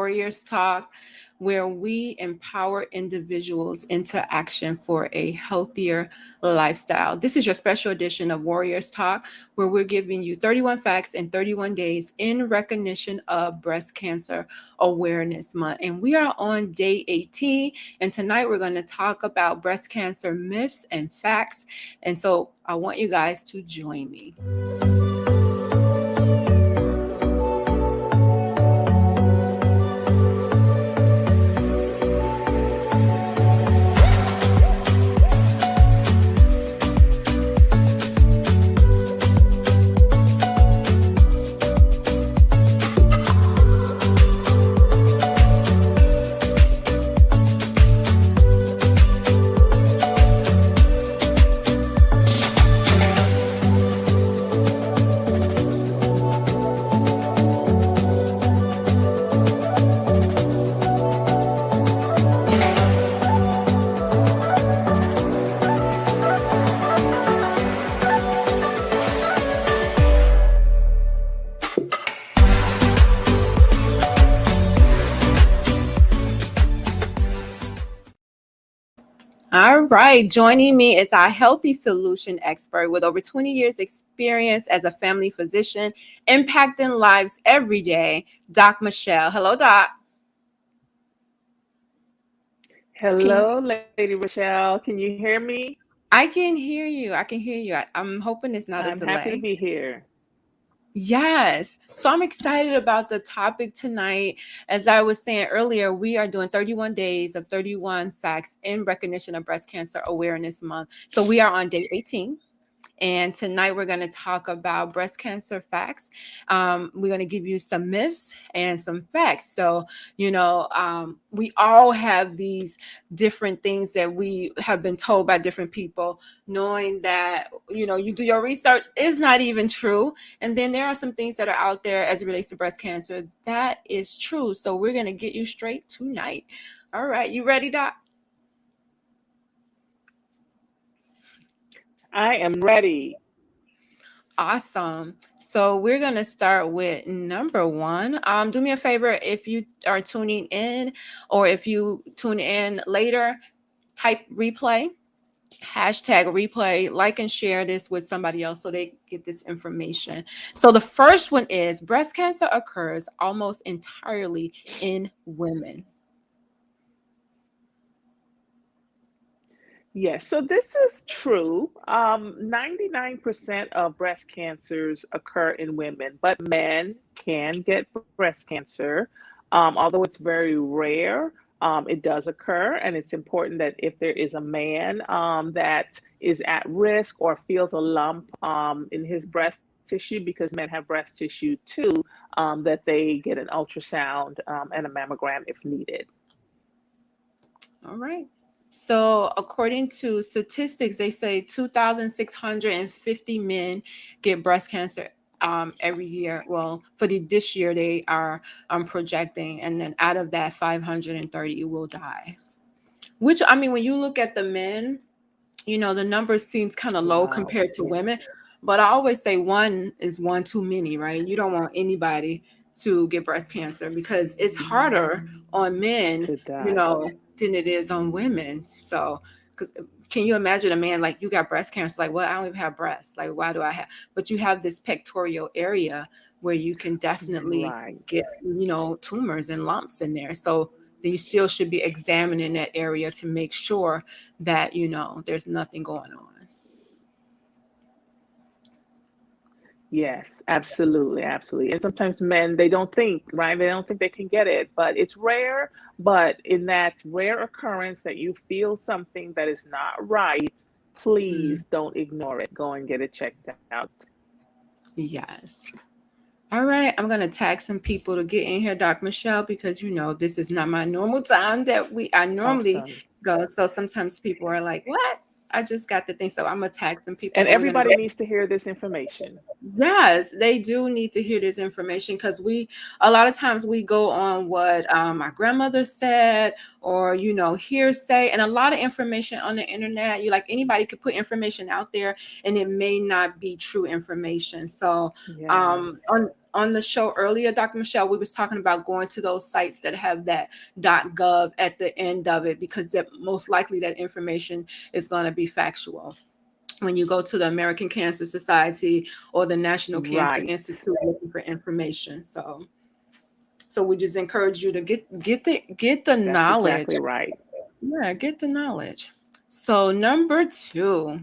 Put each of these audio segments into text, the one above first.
Warriors Talk, where we empower individuals into action for a healthier lifestyle. This is your special edition of Warriors Talk, where we're giving you 31 facts in 31 days in recognition of Breast Cancer Awareness Month. And we are on day 18. And tonight we're going to talk about breast cancer myths and facts. And so I want you guys to join me. All right, joining me is our healthy solution expert with over 20 years experience as a family physician, impacting lives every day, Doc Michelle. Hello, Doc. Can you? Hello, Lady Rochelle. Can you hear me? I can hear you. I can hear you. I'm hoping it's not a I'm happy to delay. be here. Yes. So I'm excited about the topic tonight. As I was saying earlier, we are doing 31 days of 31 facts in recognition of Breast Cancer Awareness Month. So we are on day 18. And tonight we're going to talk about breast cancer facts. We're going to give you some myths and some facts. So, we all have these different things that we have been told by different people, knowing that, you do your research is not even true. And then there are some things that are out there as it relates to breast cancer that is true. So we're going to get you straight tonight. All right. You ready, Doc? I am ready. Awesome. So we're going to start with number one. Do me a favor if you are tuning in or if you tune in later, type replay, hashtag replay, like and share this with somebody else so they get this information. So the first one is breast cancer occurs almost entirely in women. Yes, so this is true. 99% of breast cancers occur in women, but men can get breast cancer. Although it's very rare, it does occur, and it's important that if there is a man that is at risk or feels a lump in his breast tissue, because men have breast tissue too, that they get an ultrasound and a mammogram if needed. All right. So, according to statistics, they say 2,650 men get breast cancer every year. Well, for this year, they are projecting, and then out of that, 530 will die. Which, I mean, when you look at the men, the number seems kind of low Wow. compared to women. But I always say one is one too many, right? You don't want anybody to get breast cancer because it's harder on men, To die. than it is on women. So, because can you imagine a man like you got breast cancer? Like, well, I don't even have breasts. Like, why do I have? But you have this pectoral area where you can definitely Right. get, tumors and lumps in there. So then you still should be examining that area to make sure that there's nothing going on. Yes, absolutely, absolutely. And sometimes men, they don't think, right? They don't think they can get it, but it's rare. But in that rare occurrence that you feel something that is not right, Mm, please don't ignore it. Go and get it checked out. yes. All right, I'm gonna tag some people to get in here, Doc Michelle, because this is not my normal time that I normally Awesome. go. So sometimes people are like, "What? I just got the thing." So I'm gonna tag some people, And and we're gonna go. everybody needs to hear this information. Yes, they do need to hear this information because a lot of times we go on what my grandmother said or, hearsay, and a lot of information on the internet. You like anybody could put information out there and it may not be true information. So, Yes. on the show earlier, Dr. Michelle, we was talking about going to those sites that have that .gov at the end of it, because that most likely that information is going to be factual. When you go to the American Cancer Society or the National Cancer Right. Institute looking for information. So we just encourage you to get the That's knowledge. exactly right. Yeah, get the knowledge. So number two,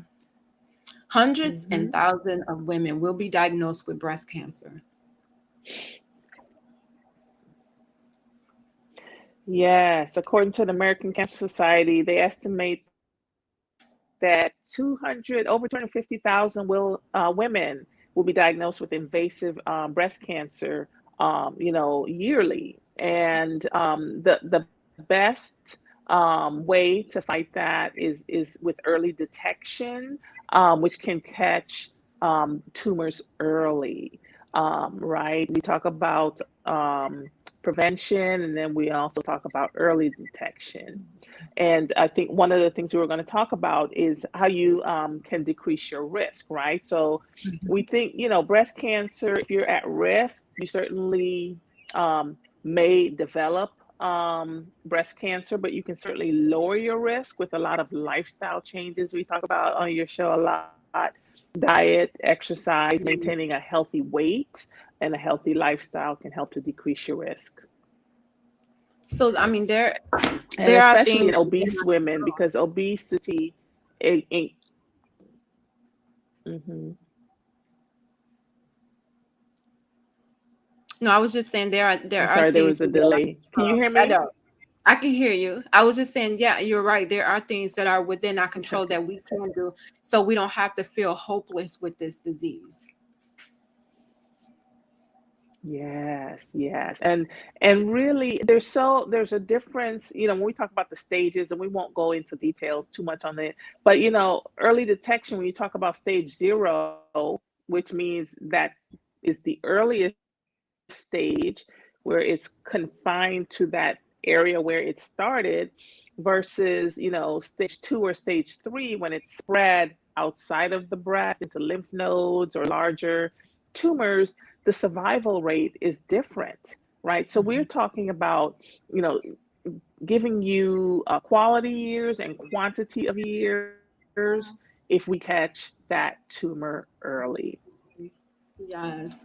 hundreds and Hmm. thousands of women will be diagnosed with breast cancer. Yes, according to the American Cancer Society, they estimate that 200 over 250,000 women will be diagnosed with invasive breast cancer, yearly. And the best way to fight that is with early detection, which can catch tumors early. Right? We talk about prevention, and then we also talk about early detection. And I think one of the things we were going to talk about is how you can decrease your risk, right? So we think, breast cancer, if you're at risk, you certainly may develop breast cancer, but you can certainly lower your risk with a lot of lifestyle changes we talk about on your show a lot. Diet, exercise, maintaining a healthy weight, and a healthy lifestyle can help to decrease your risk. So I mean, And there are especially things in obese women, because obesity, it mhm. No, I was just saying there I'm are sorry, there things was a within our delay. Can you control. hear I me? know. I can hear you. I was just saying, yeah, you're right. There are things that are within our control Okay. that we can do, so we don't have to feel hopeless with this disease. Yes, yes. And really there's a difference, when we talk about the stages, and we won't go into details too much on it, but early detection, when you talk about stage 0, which means that is the earliest stage where it's confined to that area where it started, versus stage 2 or stage 3, when it's spread outside of the breast into lymph nodes or larger tumors. The survival rate is different, right? So we're Mhm. talking about you know giving you quality years and quantity of years if we catch that tumor early. Yes.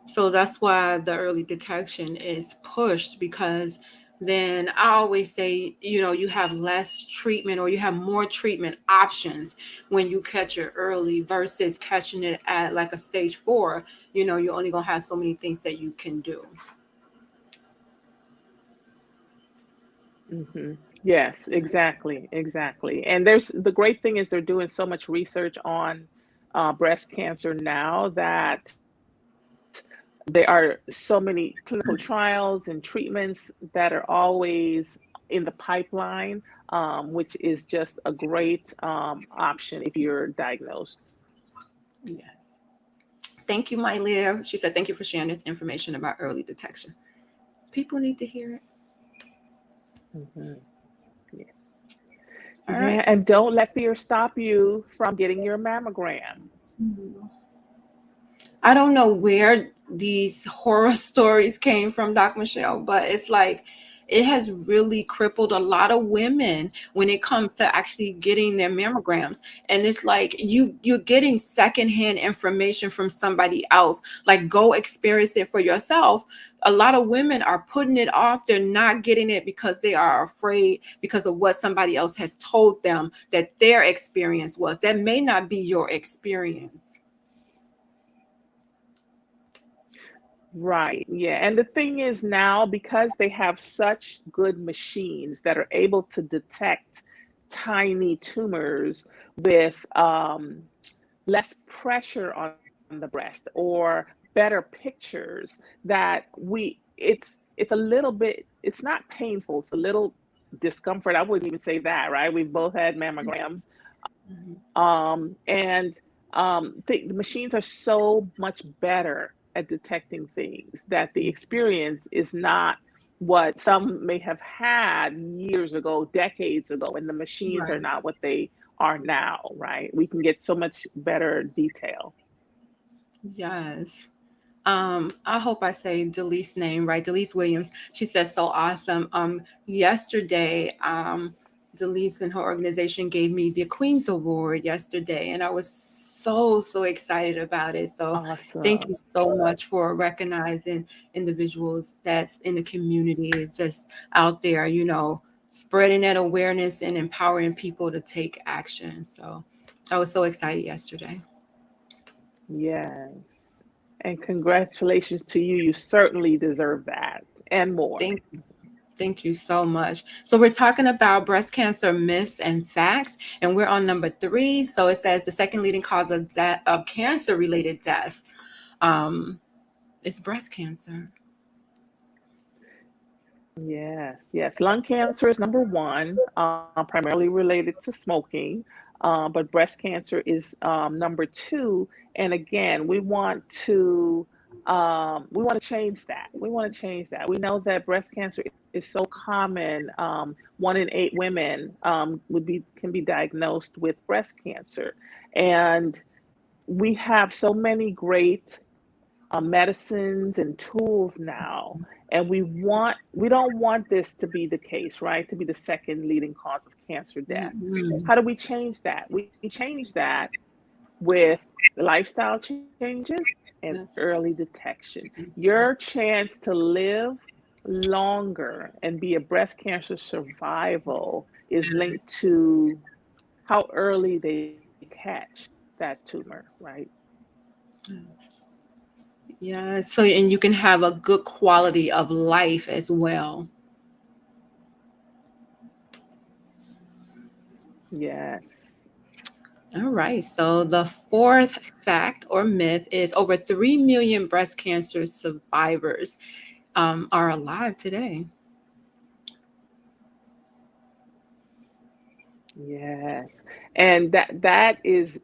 So that's why the early detection is pushed, because then I always say, you have less treatment, or you have more treatment options when you catch it early versus catching it at like a stage 4. You're only going to have so many things that you can do. Hmm. Yes, exactly, exactly. And there's the great thing is they're doing so much research on breast cancer now that there are so many clinical trials and treatments that are always in the pipeline, which is just a great option if you're diagnosed. Yes. Thank you, my Leah. She said, thank you for sharing this information about early detection. People need to hear it. Hmm. Yeah. All right. Yeah, and don't let fear stop you from getting your mammogram. I don't know where these horror stories came from, Doc Michelle, but it's like it has really crippled a lot of women when it comes to actually getting their mammograms. And it's like you're getting secondhand information from somebody else. Like, go experience it for yourself. A lot of women are putting it off. They're not getting it because they are afraid, because of what somebody else has told them that their experience was. That may not be your experience. Right. Yeah. And the thing is now, because they have such good machines that are able to detect tiny tumors with less pressure on the breast, or better pictures, that it's a little bit, it's not painful, it's a little discomfort. I wouldn't even say that, right? We've both had mammograms. And the machines are so much better at detecting things that the experience is not what some may have had years ago, decades ago, and the machines are Right. not what they are now, right? We can get so much better detail. Yes. I hope I say Delise's name right. Delise Williams. She says so awesome. Yesterday, Delise and her organization gave me the Queen's Award yesterday, and I was so excited about it. So thank you Awesome. so much for recognizing individuals that's in the community, is just out there, spreading that awareness and empowering people to take action. So I was so excited yesterday. Yes. And congratulations to you. You certainly deserve that and more. Thank Thank you so much. So we're talking about breast cancer myths and facts, and we're on number 3. So it says the second leading cause of cancer-related deaths um, is breast cancer. Yes, yes. Lung cancer is number one, primarily related to smoking, but breast cancer is number two. And again, we want to change that. We want to change that. We know that breast cancer is so common. 1 in 8 women can be diagnosed with breast cancer, and we have so many great medicines and tools now, and we don't want this to be the case, right? To be the second leading cause of cancer death. Mhm. How do we change that? We change that with lifestyle changes and Yes. early detection. Your chance to live longer and be a breast cancer survival is linked to how early they catch that tumor, right? Yeah. So, and you can have a good quality of life as well. Yes. All right. So the fourth fact or myth is over 3 million breast cancer survivors are alive today. Yes, and that is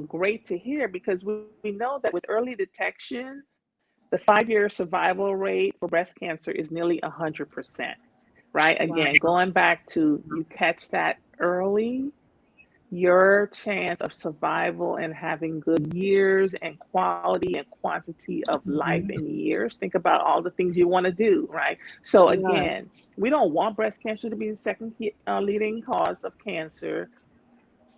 great to hear because we know that with early detection, the 5-year survival rate for breast cancer is nearly 100%, right? Wow. Again, going back to you catch that early, your chance of survival and having good years and quality and quantity of life Mhm. in years. Think about all the things you want to do, right? So, Yeah. again, we don't want breast cancer to be the second leading cause of cancer.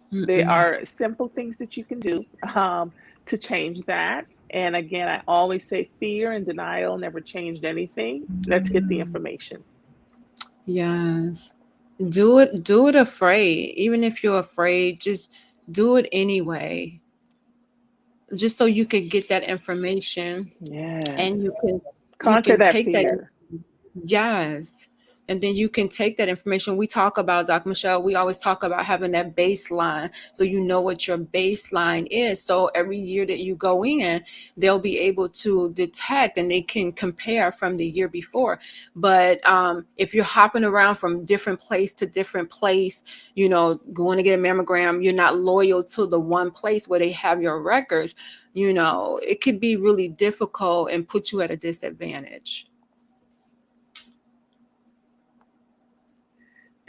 There are Mm-mm. simple things that you can do to change that. And again, I always say fear and denial never changed anything. Let's get the information. Yes. Do it afraid. Even if you're afraid, just do it anyway. Just so you could get that information and you Yes. can you Conquer can that take that. fear. Yes. And then you can take that information. We talk about, Dr. Michelle, we always talk about having that baseline so you know what your baseline is. So every year that you go in, they'll be able to detect and they can compare from the year before. But if you're hopping around from different place to different place, going to get a mammogram, you're not loyal to the one place where they have your records, it could be really difficult and put you at a disadvantage.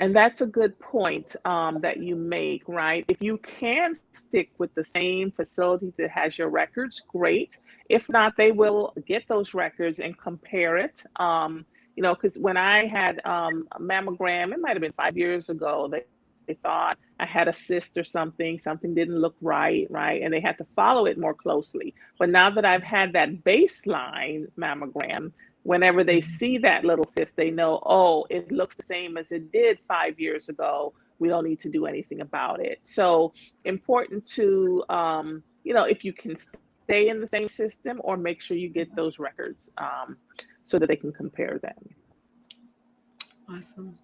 And that's a good point that you make, right? If you can stick with the same facility that has your records, great. If not, they will get those records and compare it. Because when I had a mammogram, it might have been 5 years ago, they thought I had a cyst or something didn't look right, and they had to follow it more closely. But now that I've had that baseline mammogram, whenever they see that little cyst, they know, oh, it looks the same as it did 5 years ago. We don't need to do anything about it. So important to, if you can stay in the same system or make sure you get those records so that they can compare them. Awesome.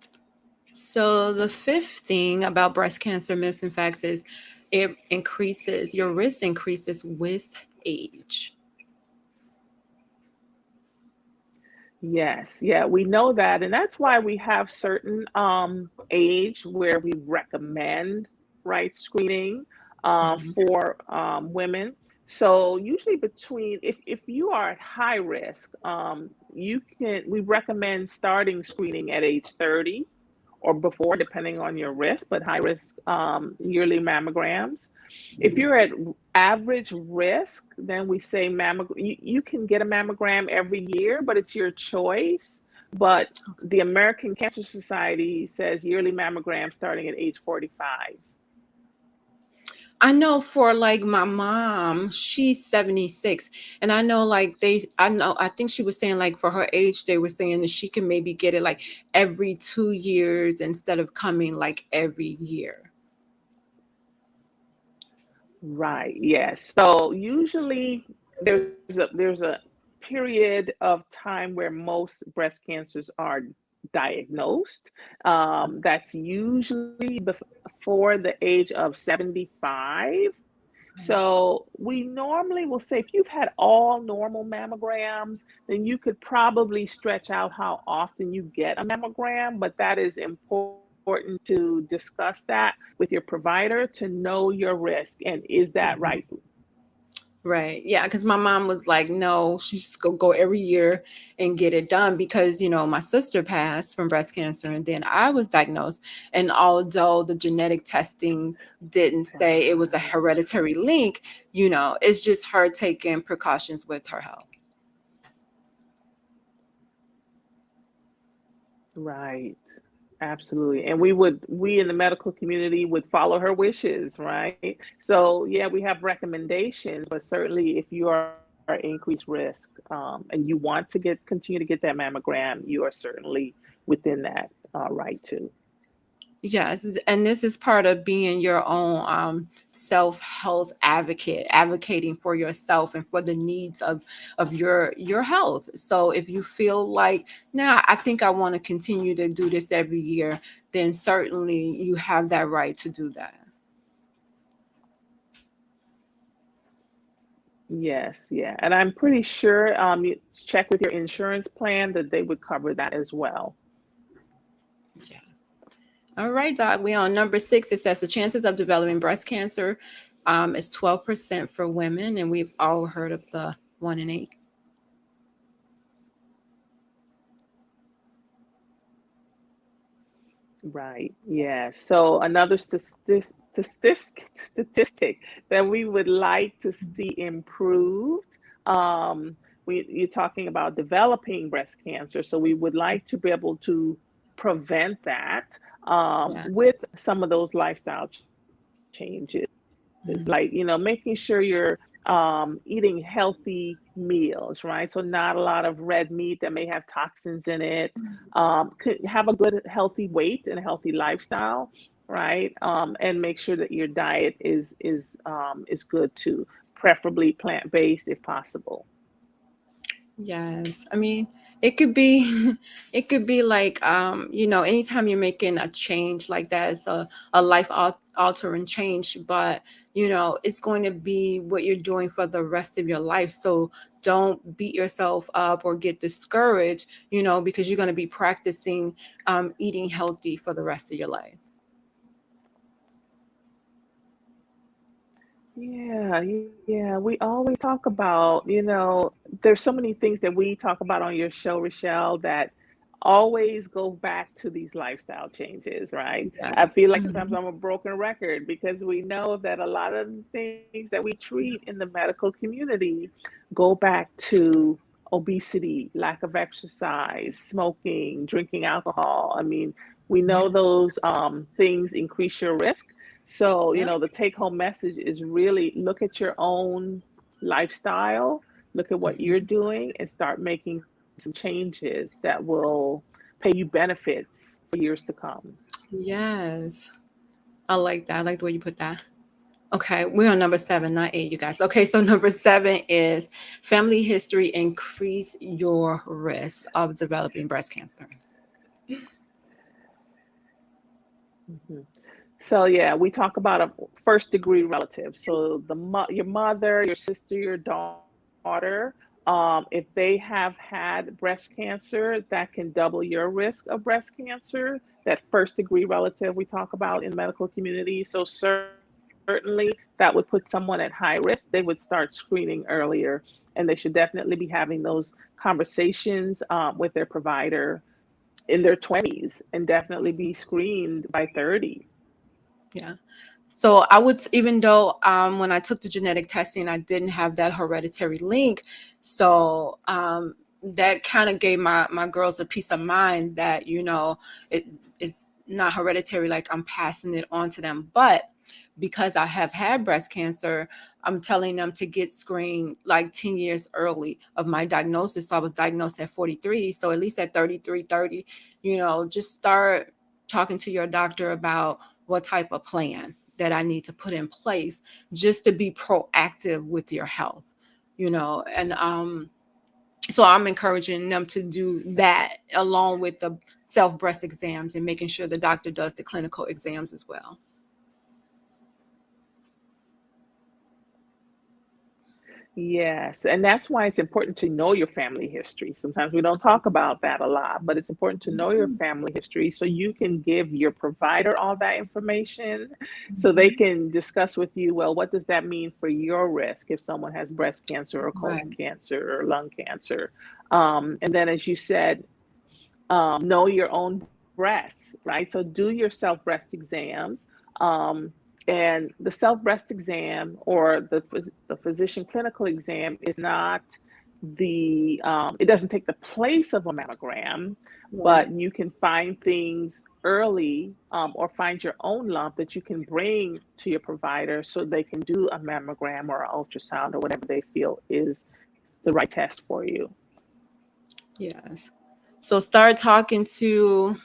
So the fifth thing about breast cancer myths and facts is your risk increases with age. Yes, yeah, we know that. And that's why we have certain age where we recommend, right, screening Mhm. for women. So usually if you are at high risk, we recommend starting screening at age 30 or before, depending on your risk, but high risk yearly mammograms. If you're at average risk, then we say you can get a mammogram every year, but it's your choice. But the American Cancer Society says yearly mammogram starting at age 45. I know for like my mom, she's 76. And I know like I think she was saying like for her age, they were saying that she can maybe get it like every 2 years instead of coming like every year. Right, yes. So usually there's a period of time where most breast cancers are diagnosed. That's usually before the age of 75. So we normally will say if you've had all normal mammograms, then you could probably stretch out how often you get a mammogram, but that is important to discuss that with your provider to know your risk and is that Mhm. right? Right. Yeah. Because my mom was like, no, she just go every year and get it done because, my sister passed from breast cancer and then I was diagnosed. And although the genetic testing didn't say it was a Right, hereditary link, it's just her taking precautions with her health. right. Absolutely. And we in the medical community would follow her wishes, right? So, yeah, we have recommendations, but certainly if you are increased risk and you want to continue to get that mammogram, you are certainly within that right too. Yes, and this is part of being your own self-health advocate, advocating for yourself and for the needs of your health. So if you feel like, nah, I think I want to continue to do this every year, then certainly you have that right to do that. Yes, yeah. And I'm pretty sure you check with your insurance plan that they would cover that as well. Yes. All right, Doc. We on number 6. It says the chances of developing breast cancer is 12% for women, and we've all heard of the 1 in 8. Right. Yeah. So another statistic that we would like to see improved. Um, you're talking about developing breast cancer, so we would like to be able to prevent that Yeah. with some of those lifestyle changes, like Mhm. making sure you're eating healthy meals, right? So not a lot of red meat that may have toxins in it. Could have a good healthy weight and a healthy lifestyle, right? And make sure that your diet is good too, preferably plant based if possible. Yes. I mean, it could be it could be like anytime you're making a change like that, it's a life altering change, but it's going to be what you're doing for the rest of your life. So don't beat yourself up or get discouraged, because you're going to be practicing eating healthy for the rest of your life. Yeah, yeah. We always talk about, there's so many things that we talk about on your show, Rochelle, that always go back to these lifestyle changes, right? Yeah. I feel like sometimes Mhm. I'm a broken record because we know that a lot of the things that we treat in the medical community go back to obesity, lack of exercise, smoking, drinking alcohol. I mean, we know those things increase your risk. So, Yep. the take home message is really look at your own lifestyle, look at what you're Mhm. doing, and start making some changes that will pay you benefits for years to come. Yes. I like that. I like the way you put that. Okay, we're on number 7, not 8, you guys. Okay, so number 7 is family history increase your risk of developing breast cancer. Mhm. So yeah, we talk about a first degree relative. So your mother, your sister, your daughter, if they have had breast cancer, that can double your risk of breast cancer. That first degree relative we talk about in the medical community. So certainly that would put someone at high risk. They would start screening earlier, and they should definitely be having those conversations with their provider in their 20s and definitely be screened by 30. Yeah. So I would, even though when I took the genetic testing, I didn't have that hereditary link. So that kind of gave my girls a peace of mind that, it is not hereditary, like I'm passing it on to them. But because I have had breast cancer, I'm telling them to get screened like 10 years early of my diagnosis. So I was diagnosed at 43. So at least at 33, 30, just start talking to your doctor about what type of plan that I need to put in place just to be proactive with your health, and so I'm encouraging them to do that along with the self breast exams and making sure the doctor does the clinical exams as well. Yes, and that's why it's important to know your family history. Sometimes we don't talk about that a lot, but it's important to know your Mhm. family history so you can give your provider all that information so they Mhm. can discuss with you, well, what does that mean for your risk if someone has breast cancer or colon Right. cancer or lung cancer? And then, as you said, know your own breasts, right? So do your self breast exams. Um, and the self breast exam or the physician clinical exam is not it doesn't take the place of a mammogram, Right. but you can find things early, or find your own lump that you can bring to your provider so they can do a mammogram or an ultrasound or whatever they feel is the right test for you. Yes. So start talking to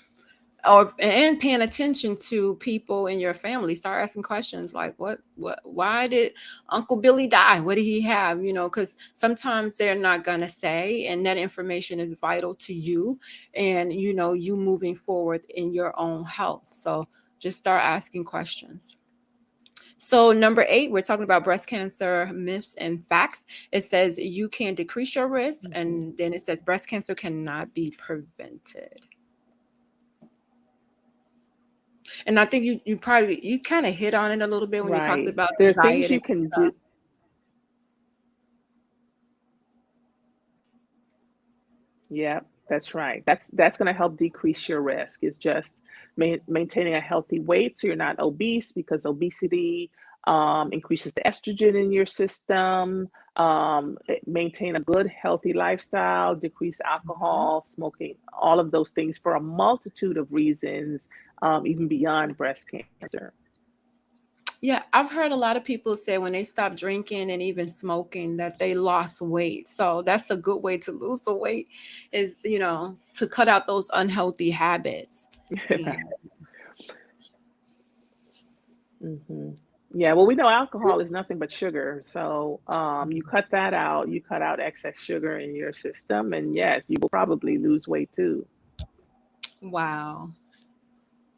or and paying attention to people in your family. Start asking questions like why did Uncle Billy die? What did he have? Because sometimes they're not gonna say, and that information is vital to you and you moving forward in your own health. So just start asking questions. So number 8, we're talking about breast cancer myths and facts. It says you can decrease your risk, Mhm. and then it says breast cancer cannot be prevented. And I think you kind of hit on it a little bit when you talked Right. about There are things diet you and can do. stuff. Yeah, that's right. That's going to help decrease your risk. It's just maintaining a healthy weight so you're not obese because obesity increases the estrogen in your system. Maintain a good, healthy lifestyle, decrease Mhm. alcohol, smoking, all of those things for a multitude of reasons, even beyond breast cancer. Yeah, I've heard a lot of people say when they stop drinking and even smoking that they lost weight. So that's a good way to lose the weight is, to cut out those unhealthy habits. Yeah. hmm Yeah, well, we know alcohol is nothing but sugar. So you cut that out, you cut out excess sugar in your system, and yes, you will probably lose weight too. Wow.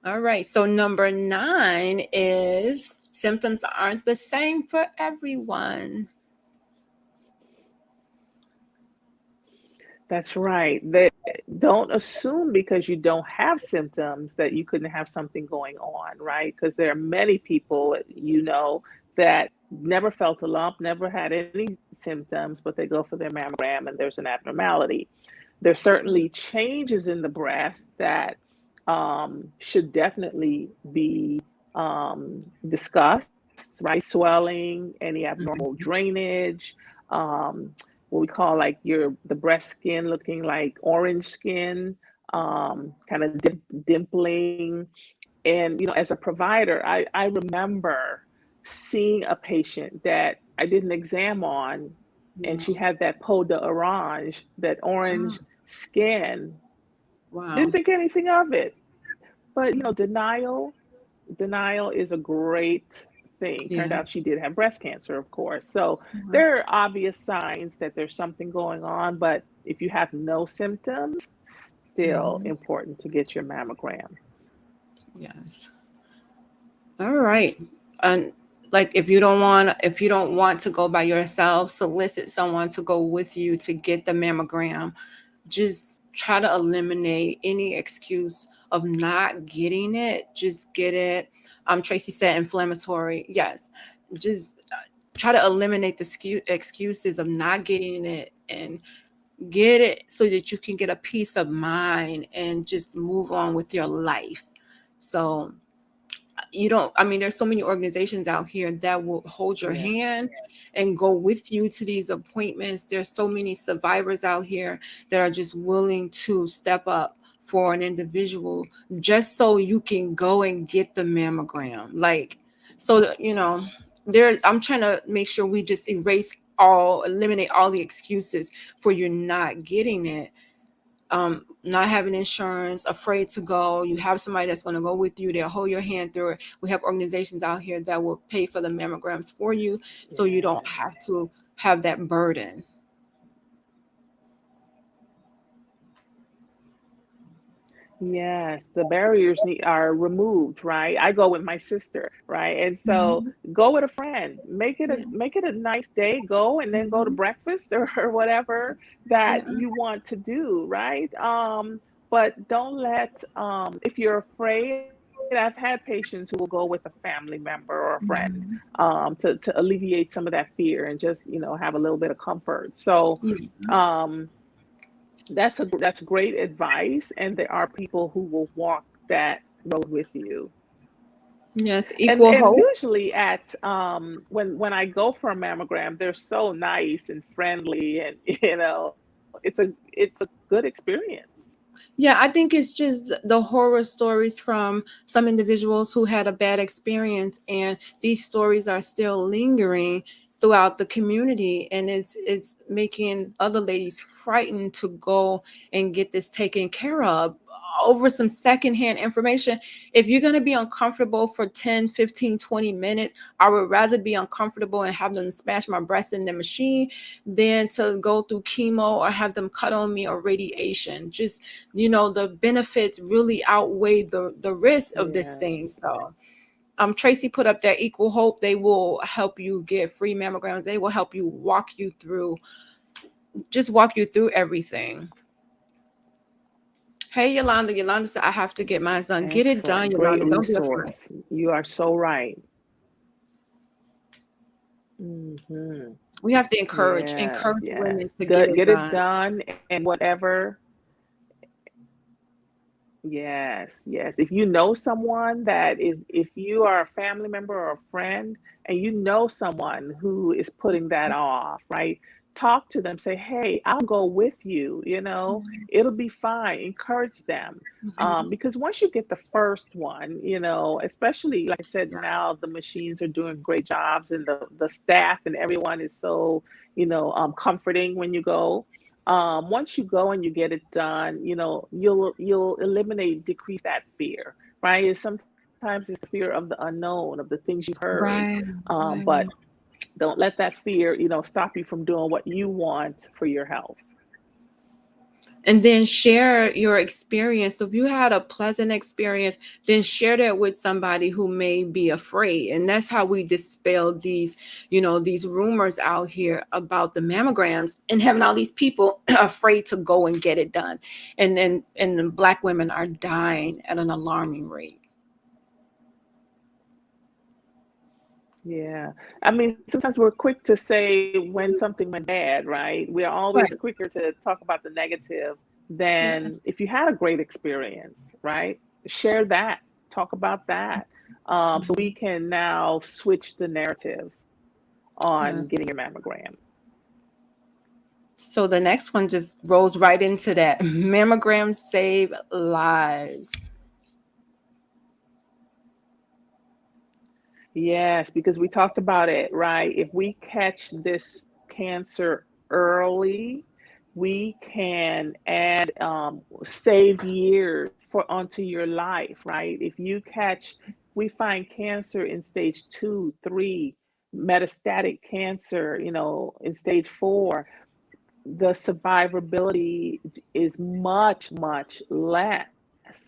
All right. So number 9 is symptoms aren't the same for everyone. That's right. That don't assume because you don't have symptoms that you couldn't have something going on, right? Because there are many people, that never felt a lump, never had any symptoms, but they go for their mammogram and there's an abnormality. There's certainly changes in the breast that should definitely be discussed, right? Swelling, any abnormal Mhm. drainage, what we call like the breast skin looking like orange skin, kind of dimpling. And as a provider, I remember seeing a patient that I did an exam on, and she Wow. had that peau d'orange, that Ah, orange skin. wow. Didn't think anything of it. But denial is a great thing. Turned Yeah. out she did have breast cancer, of course. So Mhm. there are obvious signs that there's something going on, but if you have no symptoms, still Mhm. important to get your mammogram. Yes. All right. And like if you don't want to go by yourself, solicit someone to go with you to get the mammogram. Just try to eliminate any excuse of not getting it. Just get it. Tracy said inflammatory. Yes. Just try to eliminate the excuses of not getting it and Get it so that you can get a peace of mind and just move on with your life. So you don't, I mean, there's so many organizations out here that will hold your Yeah. hand and go with you to these appointments. There's so many survivors out here that are just willing to step up for an individual just so you can go and get the mammogram. Like, so that, there, I'm trying to make sure we just eliminate all the excuses for you not getting it, not having insurance, afraid to go. You have somebody that's going to go with you. They'll hold your hand through it. We have organizations out here that will pay for the mammograms for you, so you don't have Yes. to have that burden. Yes, the barriers are removed, right? I go with my sister, right? And so Mhm. go with a friend. Yeah. Make it a nice day. Go and then go to Mhm. breakfast or whatever that Yeah. you want to do, right? But don't let if you're afraid, I've had patients who will go with a family member or a friend Mhm. to alleviate some of that fear and just, have a little bit of comfort. So Yeah. um that's great advice, and there are people who will walk that road with you. Yes. And Equal and hope. usually at when I go for a mammogram, they're so nice and friendly, and it's a good experience. Yeah, I think it's just the horror stories from some individuals who had a bad experience, and these stories are still lingering throughout the community, and it's making other ladies frightened to go and get this taken care of over some secondhand information. If you're going to be uncomfortable for 10, 15, 20 minutes, I would rather be uncomfortable and have them smash my breast in the machine than to go through chemo or have them cut on me or radiation. Just, the benefits really outweigh the risk of this thing. Yes. So Tracy put up their Equal Hope. They will help you get free mammograms. They will help you walk you through everything. Hey, Yolanda said, I have to get mine done. Get it done, Excellent. Great Yolanda. Don't be afraid. resource. You are so right. Hmm. We have to encourage Yes, encourage women yes. to get it Get it done. done, and whatever. Yes, yes. If you know someone if you are a family member or a friend and you know someone who is putting that off, right? Talk to them, say, hey, I'll go with you, it'll be fine. Encourage them. Mhm. Because once you get the first one, especially like I said, Yeah. now the machines are doing great jobs and the staff and everyone is so, comforting when you go. Once you go and you get it done, you'll eliminate, decrease that fear, right? Sometimes it's the fear of the unknown, of the things you've heard. Right. But Right. don't let that fear, stop you from doing what you want for your health. And then share your experience. So if you had a pleasant experience, then share that with somebody who may be afraid. And that's how we dispel these rumors out here about the mammograms and having all these people afraid to go and get it done. And then Black women are dying at an alarming rate. Yeah. I mean, sometimes we're quick to say when something went bad, right? We're always Right. quicker to talk about the negative Yeah. than if you had a great experience, right? Share that, talk about that. So we Mhm. can now switch the narrative Yeah. on getting your mammogram. So the next one just rolls right into that. Mammograms save lives. Yes, because we talked about it, right? If we catch this cancer early, we can save years onto your life, right? If you catch, we find cancer in stage 2, 3, metastatic cancer, in stage 4, the survivability is much, much less,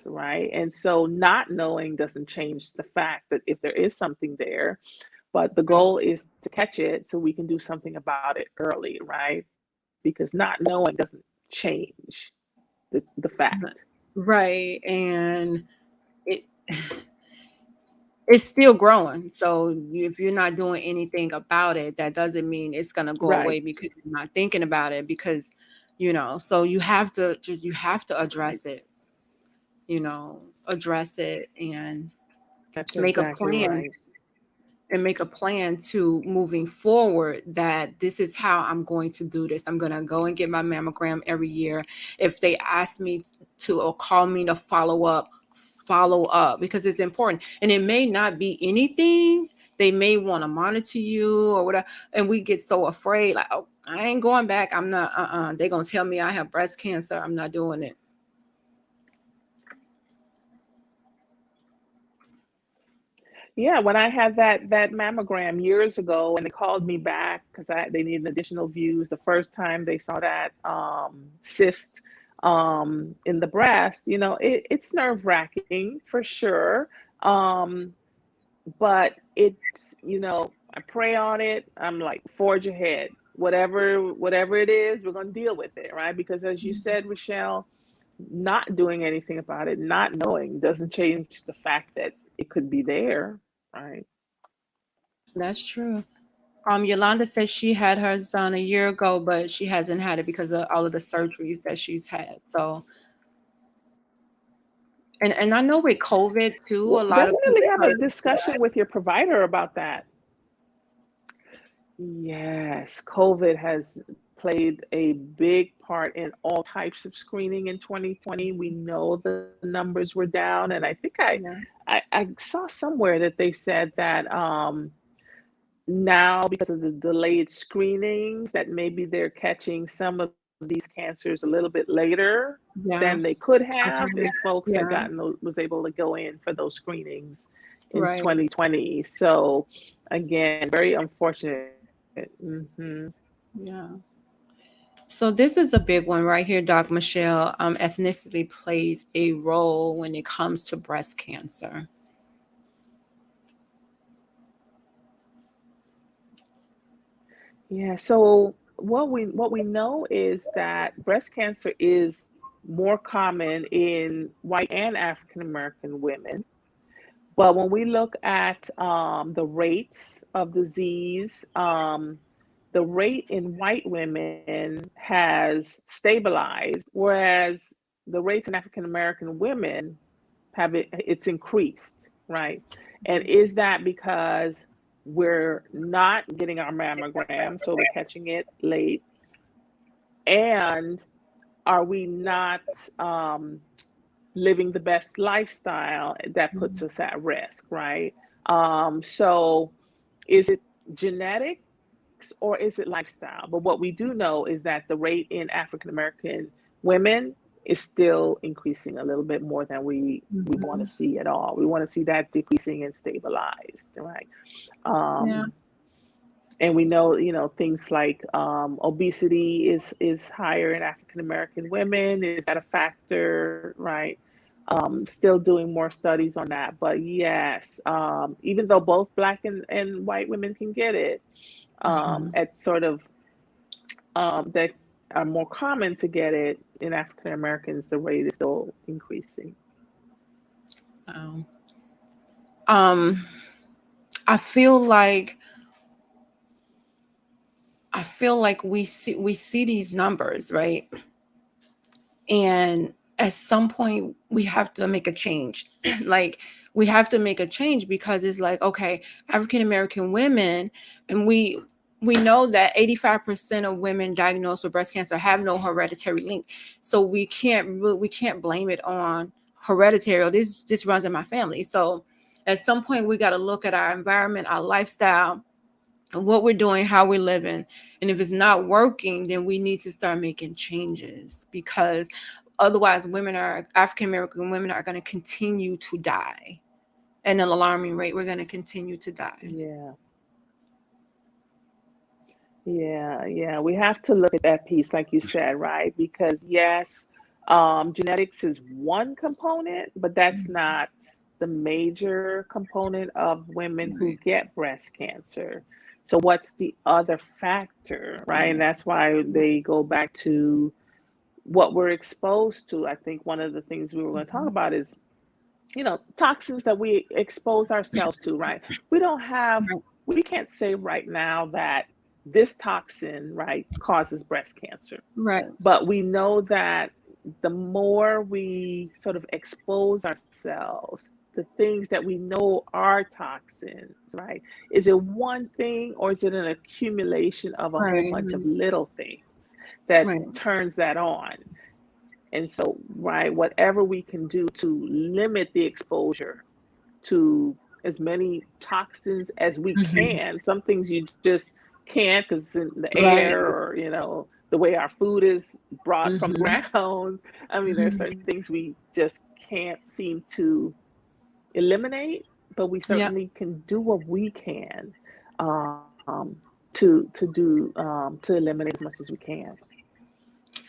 right? And so not knowing doesn't change the fact that if there is something there, but the Right. goal is to catch it so we can do something about it early, right? Because not knowing doesn't change the fact. Right. And it it's still growing. So if you're not doing anything about it, that doesn't mean it's going to go Right. away because you're not thinking about it. Because So you have to address Right. it, address it and That's make a exactly plan right. to moving forward, that this is how I'm going to do this. I'm going to go and get my mammogram every year. If they ask me to or call me to follow up, because it's important. And it may not be anything. They may want to monitor you or whatever. And we get so afraid, like, oh, I ain't going back. I'm not, they're going to tell me I have breast cancer. I'm not doing it. Yeah, when I had that mammogram years ago, and they called me back because they needed additional views. The first time they saw that cyst in the breast, it's nerve-wracking for sure. Um, but I pray on it. I'm like, forge ahead. Whatever it is, we're gonna deal with it, right? Because as you said, Rochelle, not doing anything about it, not knowing, doesn't change the fact that it could be there, right? That's true. Yolanda says she had hers done a year ago, but she hasn't had it because of all of the surgeries that she's had. So, and I know with COVID too, a Well, lot of definitely people have a heard. discussion with your provider about that. Yes, COVID has played a big part in all types of screening in 2020. We know the numbers were down, and I think Yeah, I saw somewhere that they said that now, because of the delayed screenings, that maybe they're catching some of these cancers a little bit later than yeah, they could I've have heard if it. folks had Yeah, was able to go in for those screenings in right. 2020. So again, very unfortunate. Yeah. So this is a big one right here, Doc Michelle. Ethnicity plays a role when it comes to breast cancer. Yeah, so what we know is that breast cancer is more common in white and African American women. But when we look at the rates of disease, the rate in white women has stabilized, whereas the rates in African American women it's increased, right? And is that because we're not getting our mammogram, so we're catching it late, and are we not living the best lifestyle that puts Mhm. us at risk, right? So is it genetics or is it lifestyle? But what we do know is that the rate in African American women is still increasing a little bit more than we want to Mhm. see at all. We want to see that decreasing and stabilized, right? Yeah. Um, and we know, things like obesity is higher in African American women. Is that a factor, right? Still doing more studies on that, but yes, even though both black and white women can get it, Mhm. at sort of that are more common to get it in African Americans, the rate is still increasing. Um, um, I feel like we see these numbers, right? And at some point we have to make a change. Like, we have to make a change because it's like, okay, African American women, and we know that 85% of women diagnosed with breast cancer have no hereditary link. So we can't blame it on hereditary, or this runs in my family. So at some point we got to look at our environment, our lifestyle, what we're doing, how we're living. And if it's not working, then we need to start making changes, because otherwise African American women are going to continue to die at an alarming rate. We're going to continue to die. Yeah, yeah. We have to look at that piece, like you said, right? Because yes, genetics is one component, but that's not the major component of women who Right. get breast cancer. So what's the other factor, right? And that's why they go back to what we're exposed to. I think one of the things we were going to talk about is, toxins that we expose ourselves to, right? We don't have, Right. we can't say right now that this toxin, right, causes breast cancer. Right. But we know that the more we sort of expose ourselves, the things that we know are toxins, right? Is it one thing or is it an accumulation of a whole Right. bunch of little things that Right. turns that on? And so, right, whatever we can do to limit the exposure to as many toxins as we Mhm. can. Some things you just can't because it's in the Right. air or, the way our food is brought from the Mhm. ground. I mean, there are Mhm. certain things we just can't seem to eliminate, but we Yep. certainly can do what we can to eliminate as much as we can.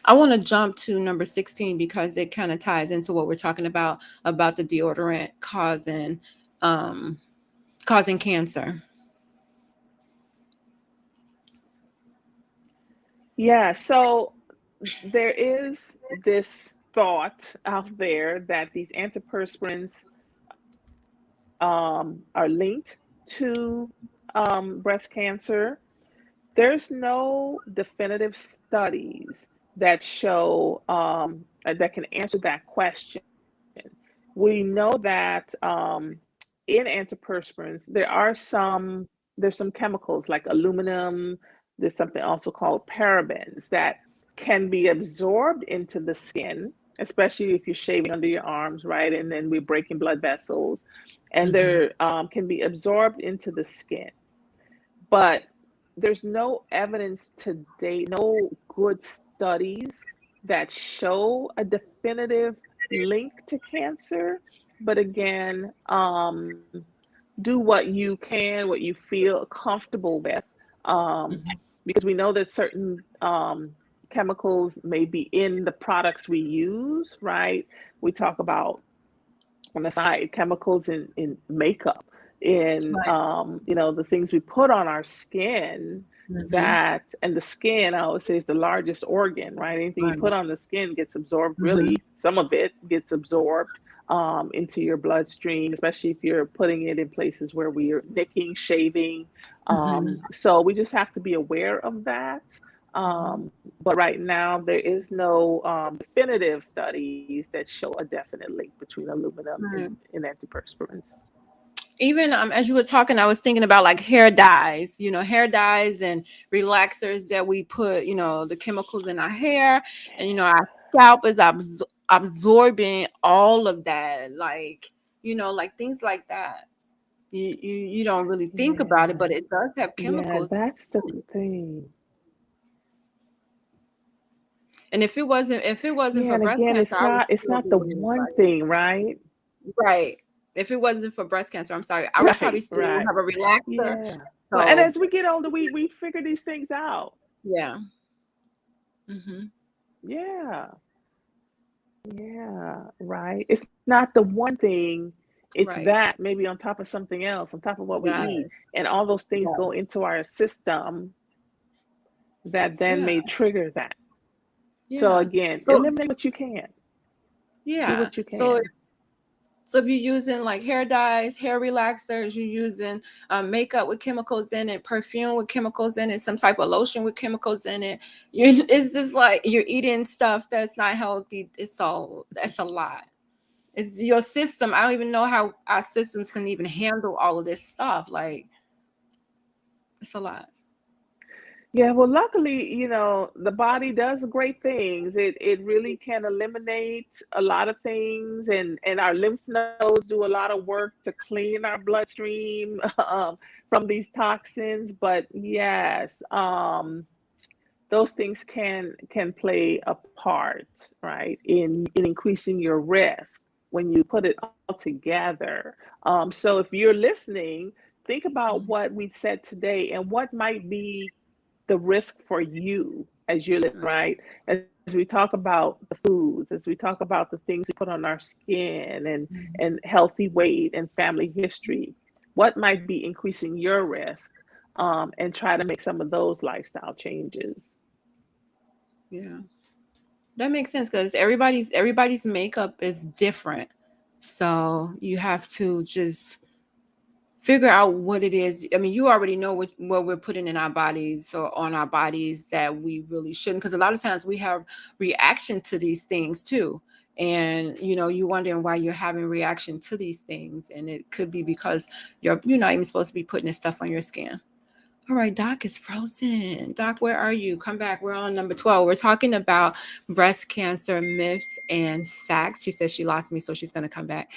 I want to jump to number 16 because it kind of ties into what we're talking about the deodorant um causing cancer. Yeah, so there is this thought out there that these antiperspirants are linked to breast cancer. There's no definitive studies that show that can answer that question. We know that in antiperspirants there's some chemicals like aluminum. There's something also called parabens that can be absorbed into the skin, especially if you're shaving under your arms, right? And then we're breaking blood vessels, and Hmm. they can be absorbed into the skin. But there's no evidence to date, no good studies that show a definitive link to cancer. But again, do what you can, what you feel comfortable with, um, Hmm. because we know that certain chemicals may be in the products we use, right? We talk about on the side chemicals in makeup, in Right. the things we put on our skin. Hmm. That and the skin, I always say, is the largest organ, right? Anything you Right. put on the skin gets absorbed, Hmm. really some of it gets absorbed into your bloodstream, especially if you're putting it in places where we are nicking, shaving. Hmm. So we just have to be aware of that. But right now, there is no definitive studies that show a definite link between aluminum Right. and antiperspirants. Even as you were talking, I was thinking about like hair dyes, hair dyes and relaxers that we put, the chemicals in our hair, and our scalp is absorbing all of that, like, like things like that. You don't really think about it, Yeah, but it does have yeah, chemicals. that's the thing. And if it wasn't Yeah, for and breast again, cancer, it's I would not it's still not be the with one anybody. thing, right? Right. If it wasn't for breast cancer, I'm sorry, I would probably Right, still right. have a relaxer. Yeah. Well, and So as we get older, we figure these things out. yeah. Hmm. Yeah, yeah, right. It's not the one thing. It's Right. that maybe on top of something else, on top of what we eat, Yes. and all those things Yeah. go into our system that then Yeah. may trigger that. So Yeah. again, So eliminate what you can. Do yeah. what you So can. so if you're using like hair dyes, hair relaxers, you're using makeup with chemicals in it, perfume with chemicals in it, some type of lotion with chemicals in it. It's just like you're eating stuff that's not healthy. That's a lot. It's your system. I don't even know how our systems can even handle all of this stuff. Like it's a lot. Yeah, well, luckily, the body does great things. It really can eliminate a lot of things, and our lymph nodes do a lot of work to clean our bloodstream from these toxins. But yes, those things can play a part, right, in increasing your risk when you put it all together. So if you're listening, think about Mhm. what we said today and what might be the risk for you as you're living, Right. right? As we talk about the foods, as we talk about the things we put on our skin Mhm. and healthy weight and family history, what might be increasing your risk, and try to make some of those lifestyle changes. Yeah. That makes sense because everybody's makeup is different. So you have to just figure out what it is. I mean, you already know what we're putting in our bodies or on our bodies that we really shouldn't, because a lot of times we have reaction to these things too. And you're wondering why you're having reaction to these things, and it could be because you're not even supposed to be putting this stuff on your skin. All right, Doc is frozen. Doc, where are you? Come back. We're on number 12. We're talking about breast cancer myths and facts. She says she lost me, so she's going to come back.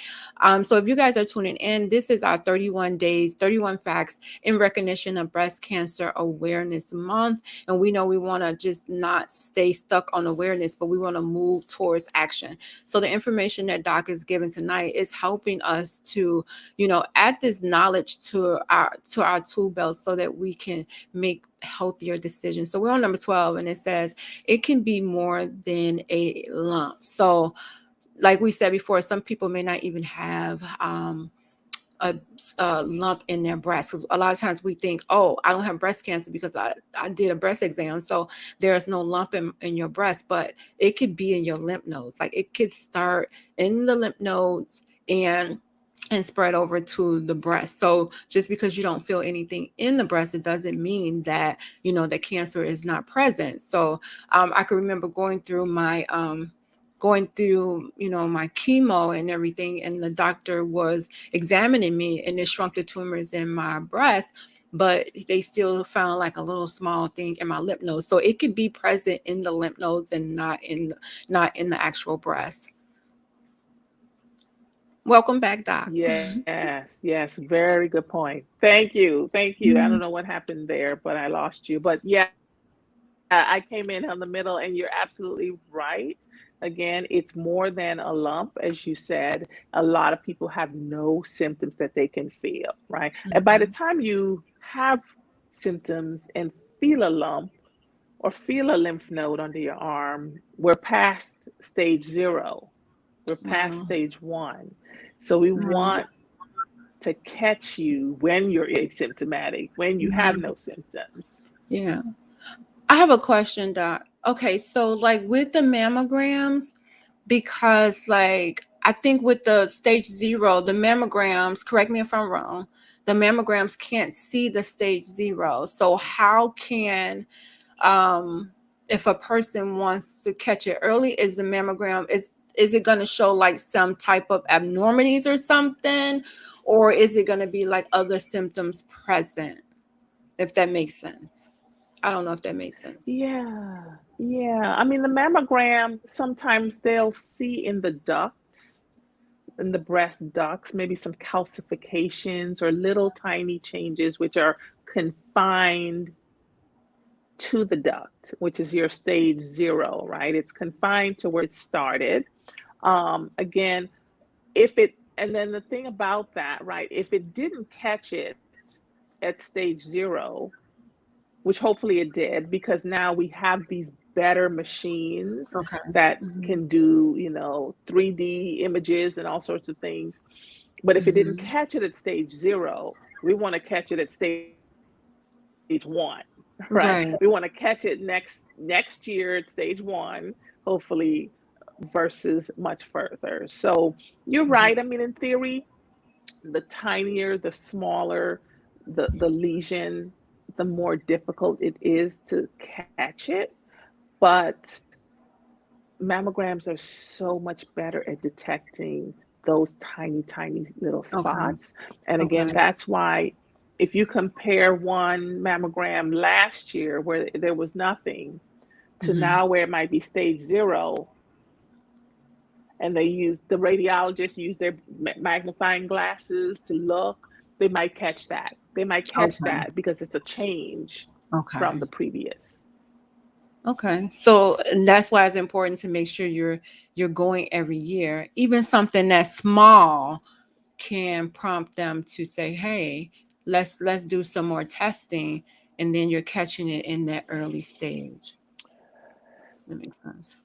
So if you guys are tuning in, this is our 31 days, 31 facts in recognition of Breast Cancer Awareness Month. And we know we want to just not stay stuck on awareness, but we want to move towards action. So the information that Doc is giving tonight is helping us to, add this knowledge to our tool belt so that we can make healthier decisions. So we're on number 12, and it says it can be more than a lump. So like we said before, some people may not even have a, a lump in their breast, because a lot of times we think, oh, I don't have breast cancer because I did a breast exam, so there's no lump in your breast. But it could be in your lymph nodes. Like, it could start in the lymph nodes and spread over to the breast. So just because you don't feel anything in the breast, it doesn't mean that the cancer is not present. So I can remember going through my my chemo and everything, and the doctor was examining me, and it shrunk the tumors in my breast, but they still found like a little small thing in my lymph nodes. So it could be present in the lymph nodes and not in the actual breast. Welcome back, Doc. Yes, very good point. Thank you. Thank you. I don't know what happened there, but I lost you. But yeah, I came in on the middle, and you're absolutely right. Again, it's more than a lump, as you said. A lot of people have no symptoms that they can feel, right? And by the Mhm. time you have symptoms and feel a lump or feel a lymph node under your arm, we're past stage zero. We're past Wow. stage one. So we Wow. want to catch you when you're asymptomatic, when you have Mhm. no symptoms. Yeah. I have a question, Doc. Okay, so like with the mammograms, because like I think with the stage zero, the mammograms, correct me if I'm wrong, the mammograms can't see the stage zero. So how can um if a person wants to catch it early, is the mammogram is it going to show like some type of abnormalities or something, or is it going to be like other symptoms present, if that makes sense? I don't know if that makes sense. Yeah. I mean, the mammogram, sometimes they'll see in the ducts, in the breast ducts, maybe some calcifications or little tiny changes, which are confined to the duct, which is your stage zero, right? It's confined to where it started. Again, if it, and then the thing about that, right? If it didn't catch it at stage zero, which hopefully it did, because now we have these better machines Okay. that Hmm. can do, 3D images and all sorts of things. But if it didn't Hmm. catch it at stage zero, we want to catch it at stage one, right? We want to catch it Right. next year at stage one, hopefully, versus much further. So you're right. I mean, in theory, the tinier, the smaller the lesion, the more difficult it is to catch it. But mammograms are so much better at detecting those tiny little Okay. spots. And again, Okay. that's why if you compare one mammogram last year where there was nothing to Hmm. now where it might be stage zero, and the radiologists use their magnifying glasses to look, they might catch that. They might catch Okay. that because it's a change from Okay. the previous. Okay. So and that's why it's important to make sure you're going every year. Even something that's small can prompt them to say, "Hey, let's do some more testing," and then you're catching it in that early stage. That makes sense.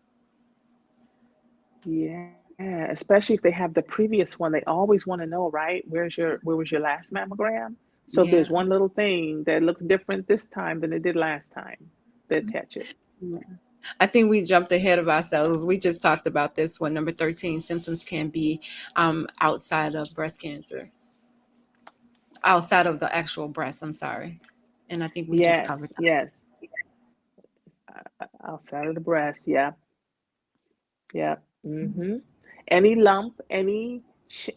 Yeah, especially if they have the previous one, they always want to know, right? Where was your last mammogram? So if Yeah. there's one little thing that looks different this time than it did last time, they'll catch it. Yeah. I think we jumped ahead of ourselves. We just talked about this one. Number 13, symptoms can be outside of breast cancer. outside of the actual breast. I'm sorry. And I think we just covered Yes, yes. Outside of the breast. Yeah, yeah. that. Mm-hmm. Any lump, any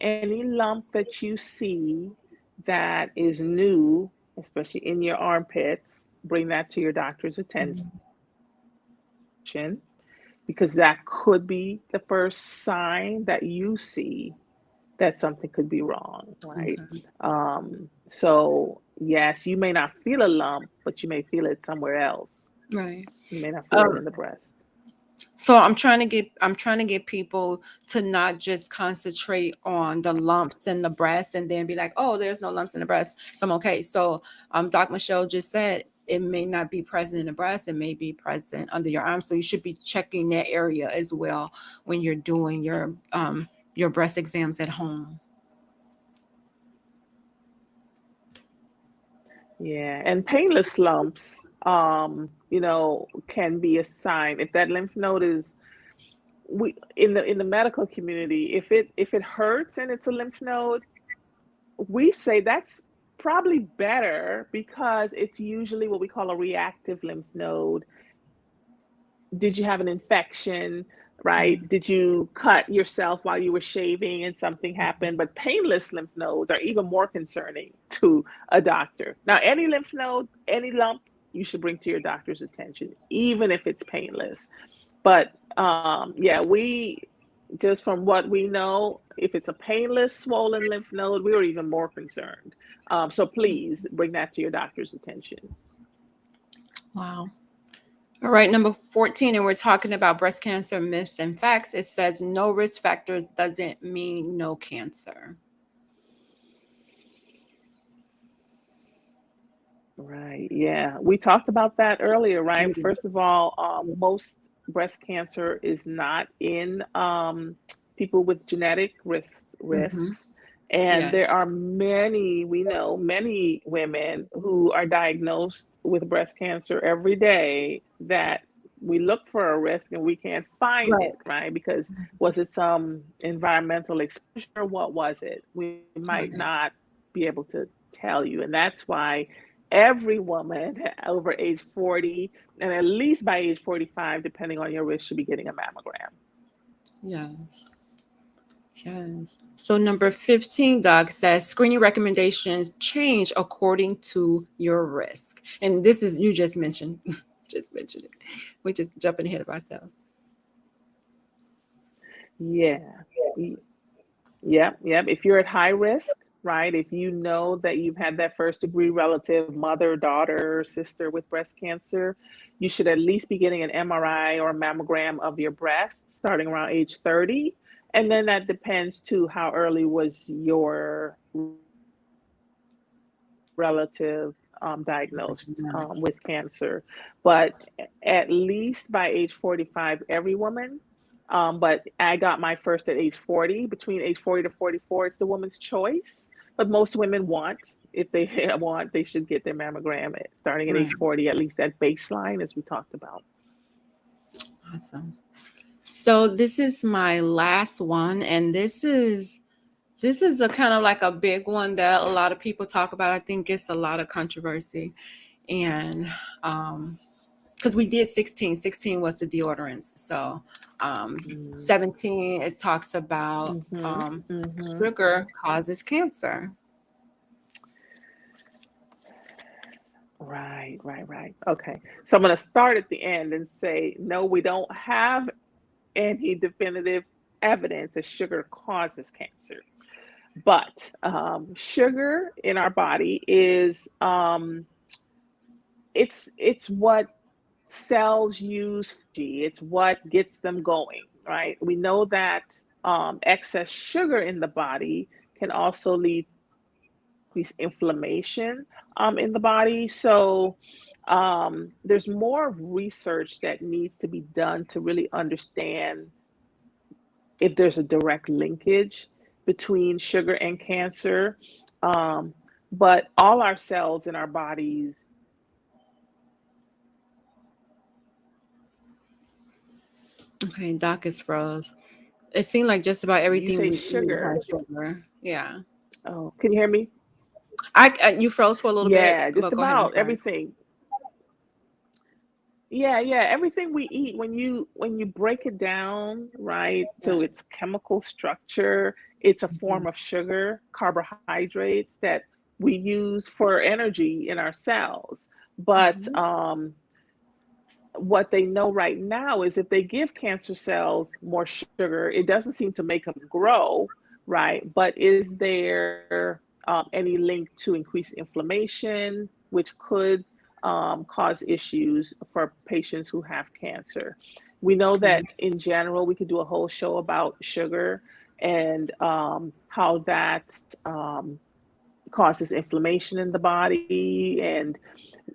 lump that you see that is new, especially in your armpits, bring that to your doctor's Mhm. attention, because that could be the first sign that you see that something could be wrong, right? Okay. So yes, you may not feel a lump, but you may feel it somewhere else. Right. You may not feel it Um, in the breast. so I'm trying to get people to not just concentrate on the lumps in the breast and then be like, oh, there's no lumps in the breast, so I'm okay. So Doc Michelle just said it may not be present in the breast, it may be present under your arm. So you should be checking that area as well when you're doing your breast exams at home. Yeah, and painless lumps, can be a sign if that lymph node is we in the medical community, if it hurts and it's a lymph node, we say that's probably better because it's usually what we call a reactive lymph node. Did you have an infection, right? Mhm. Did you cut yourself while you were shaving and something happened? But painless lymph nodes are even more concerning to a doctor. Now, any lymph node, any lump, you should bring to your doctor's attention, even if it's painless. But yeah, we just from what we know, if it's a painless swollen lymph node, we are even more concerned. So please bring that to your doctor's attention. Wow. All right, number 14, and we're talking about breast cancer myths and facts. It says no risk factors doesn't mean no cancer. Right. Yeah. We talked about that earlier, right? First of all, most breast cancer is not in people with genetic Mm-hmm. risks. And there Yes. are many, we know many women who are diagnosed with breast cancer every day that we look for a risk and we can't find Right. it, right? Because was it some environmental exposure? What was it? We might Right. not be able to tell you. And that's why every woman over age 40 and at least by age 45, depending on your risk, should be getting a mammogram. Yes. Yes. So number 15, Doc says screening recommendations change according to your risk. And this is you just mentioned, just mentioned it. We're just jumping ahead of ourselves. Yeah. Yep. Yep. If you're at high risk, right? If you know that you've had that first degree relative, mother, daughter, sister with breast cancer, you should at least be getting an MRI or a mammogram of your breast starting around age 30. And then that depends too how early was your relative diagnosed with cancer. But at least by age 45, every woman. But I got my first at age 40. Between age 40 to 44, it's the woman's choice. But most women want, if they want, they should get their mammogram starting at Right. age 40, at least at baseline, as we talked about. Awesome. So this is my last one, and this is a kind of like a big one that a lot of people talk about. I think it's a lot of controversy, and because we did 16 was the deodorants. So Mm. 17 it talks about Mm-hmm. Mm-hmm. sugar causes cancer. Right, right, right. Okay. So I'm going to start at the end and say, no, we don't have any definitive evidence that sugar causes cancer. But sugar in our body is it's what cells use for energy. It's what gets them going, right? We know that excess sugar in the body can also lead to increased inflammation in the body. So there's more research that needs to be done to really understand if there's a direct linkage between sugar and cancer. Um, but all our cells in our bodies Okay, Doc is froze. It seemed like just about you everything say we eat sugar. has sugar. Yeah. Oh, can you hear me? You froze for a little bit, Yeah, just but go ahead. I'm about sorry. everything. Yeah, yeah, everything we eat, when you break it down, right, Yeah. to its chemical structure, it's a Mhm. form of sugar, carbohydrates that we use for energy in our cells. But Mhm. what they know right now is if they give cancer cells more sugar, it doesn't seem to make them grow, right? But is there any link to increased inflammation, which could cause issues for patients who have cancer? We know Yeah. that in general, we could do a whole show about sugar and how that causes inflammation in the body. And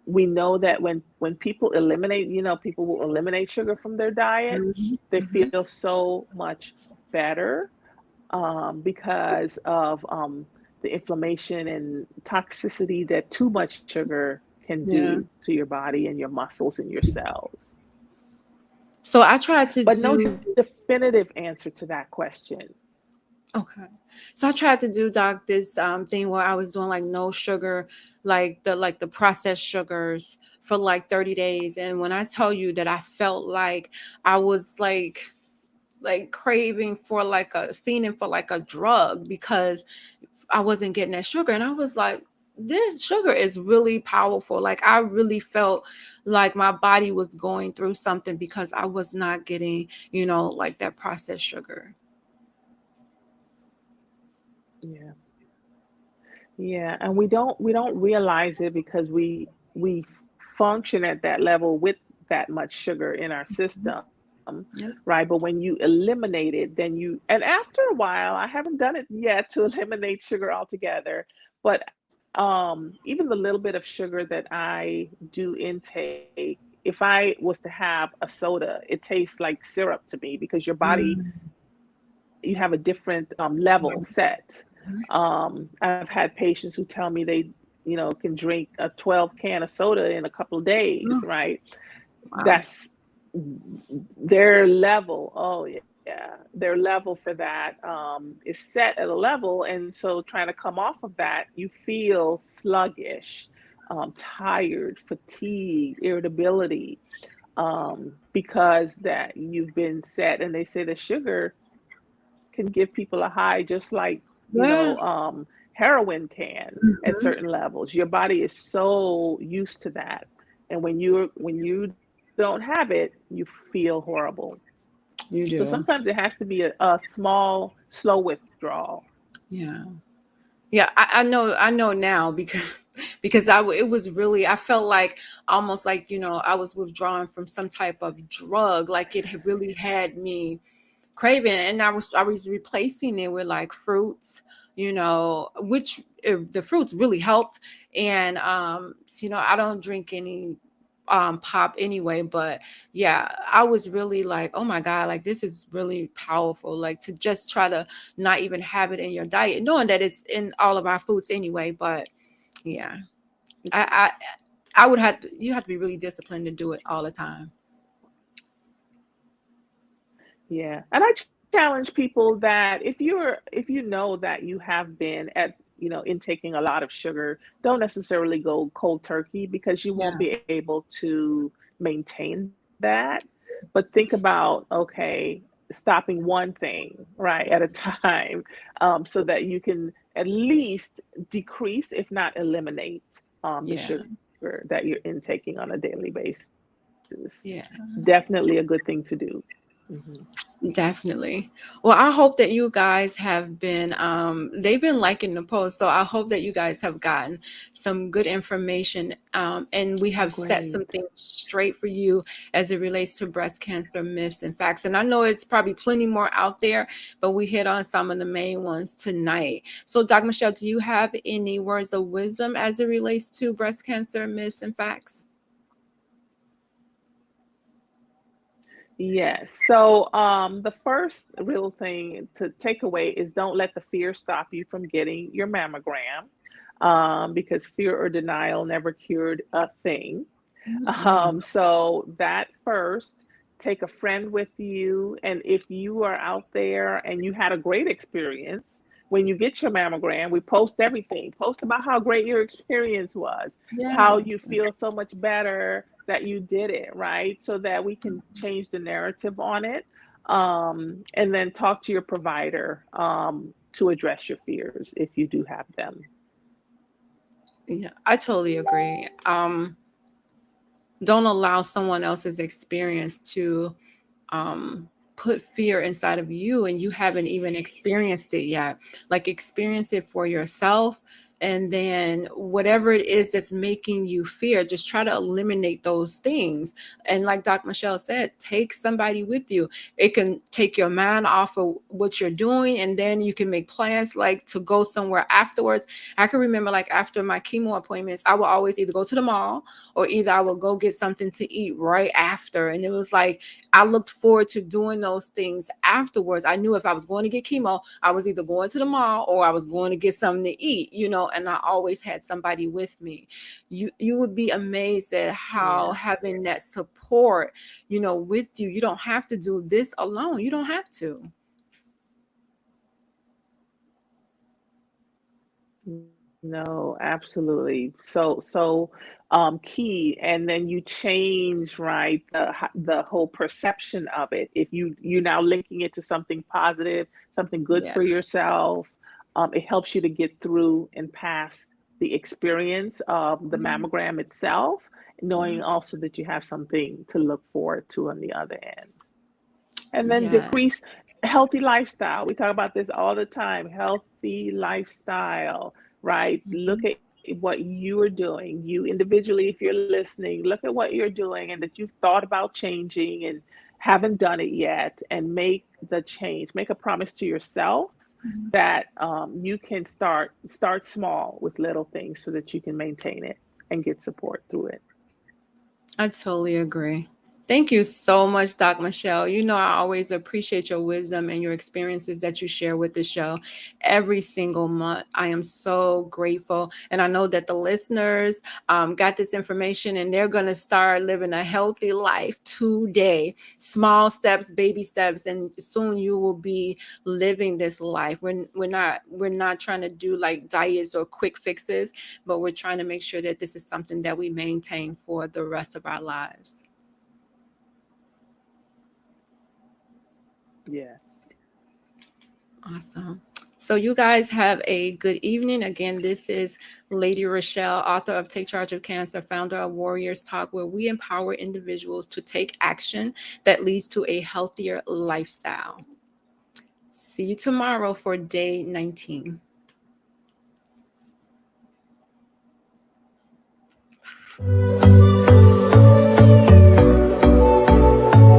we know that when people eliminate, people will eliminate sugar from their diet, Mhm. they Mhm. feel so much better because of the inflammation and toxicity that too much sugar can Yeah. do to your body and your muscles and your cells. So I tried to But no do definitive answer to that question. Okay. So I tried to do doc this thing where I was doing like no sugar, like the processed sugars for like 30 days. And when I tell you that I felt like I was like craving for like a fiending for like a drug because I wasn't getting that sugar. And I was like, this sugar is really powerful. Like I really felt like my body was going through something because I was not getting, like that processed sugar. Yeah. Yeah, and we don't realize it because we function at that level with that much sugar in our Mhm. system, right? Yep. But when you eliminate it, then and after a while, I haven't done it yet to eliminate sugar altogether, but even the little bit of sugar that I do intake, if I was to have a soda, it tastes like syrup to me because your body, Mm. you have a different level set. I've had patients who tell me they, can drink a 12 can of soda in a couple of days, Oh, right? wow. That's their level. Oh yeah, their level for that is set at a level, and so trying to come off of that, you feel sluggish, tired, fatigued, irritability, because that you've been set. And they say the sugar can give people a high just like, Yeah. heroin can at certain Mhm. levels. Your body is so used to that. And when you don't have it, you feel horrible. You So do. sometimes it has to be a small, slow withdrawal. Yeah. Yeah, I know now because it was really I felt like almost like I was withdrawing from some type of drug, like it had really had me craving, and I was replacing it with like fruits, which the fruits really helped. And I don't drink any pop anyway, but yeah, I was really like, oh my god, like this is really powerful, like to just try to not even have it in your diet, knowing that it's in all of our foods anyway. But yeah, I would have to, you have to be really disciplined to do it all the time. Yeah. And I challenge people that if you know that you have been at, intaking a lot of sugar, don't necessarily go cold turkey because you won't Yeah. be able to maintain that. But think about, okay, stopping one thing, right, at a time, so that you can at least decrease, if not eliminate, the Yeah. sugar that you're intaking on a daily basis. Yeah. Definitely a good thing to do. Mhm. Definitely. Well, I hope that you guys have been they've been liking the post. So I hope that you guys have gotten some good information, and we have set Great. some things straight for you as it relates to breast cancer myths and facts. And I know it's probably plenty more out there, but we hit on some of the main ones tonight. So Dr. Michelle, do you have any words of wisdom as it relates to breast cancer myths and facts? Yes. So the first real thing to take away is don't let the fear stop you from getting your mammogram, because fear or denial never cured a thing. Mm-mm. So that first, take a friend with you. And if you are out there and you had a great experience, when you get your mammogram, we post everything. Post about how great your experience was, how Yes. you feel so much better that you did it, right? So that we can change the narrative on it. And then talk to your provider to address your fears if you do have them. Yeah, I totally agree. Don't allow someone else's experience to um put fear inside of you and you haven't even experienced it yet. Like, experience it for yourself, and then whatever it is that's making you fear, just try to eliminate those things. And like Doc Michelle said, take somebody with you. It can take your mind off of what you're doing, and then you can make plans like to go somewhere afterwards. I can remember, like, after my chemo appointments, I would always either go to the mall, or either I would go get something to eat right after. And it was like I looked forward to doing those things afterwards. I knew if I was going to get chemo, I was either going to the mall or I was going to get something to eat, and I always had somebody with me. You would be amazed at how Yeah. having that support, with you. You don't have to do this alone. You don't have to. No, absolutely. Key, and then you change, right, the whole perception of it. If you now linking it to something positive, something good Yeah. for yourself, it helps you to get through and pass the experience of the Yeah. mammogram itself, knowing Yeah. also that you have something to look forward to on the other end. And then Yeah. decrease healthy lifestyle. We talk about this all the time. Healthy lifestyle, right? Look Mhm. at what you are doing. You individually, if you're listening, look at what you're doing and that you've thought about changing and haven't done it yet, and make the change. Make a promise to yourself Mhm. that you can start small with little things so that you can maintain it and get support through it. I totally agree. Thank you so much, Doc Michelle. I always appreciate your wisdom and your experiences that you share with the show every single month. I am so grateful. And I know that the listeners got this information and they're going to start living a healthy life today. Small steps, baby steps, and soon you will be living this life. We're not trying to do like diets or quick fixes, but we're trying to make sure that this is something that we maintain for the rest of our lives. Yes. Awesome. So, you guys have a good evening. Again, this is Lady Rochelle, author of Take Charge of Cancer, founder of Warriors Talk, where we empower individuals to take action that leads to a healthier lifestyle. See you tomorrow for day 19.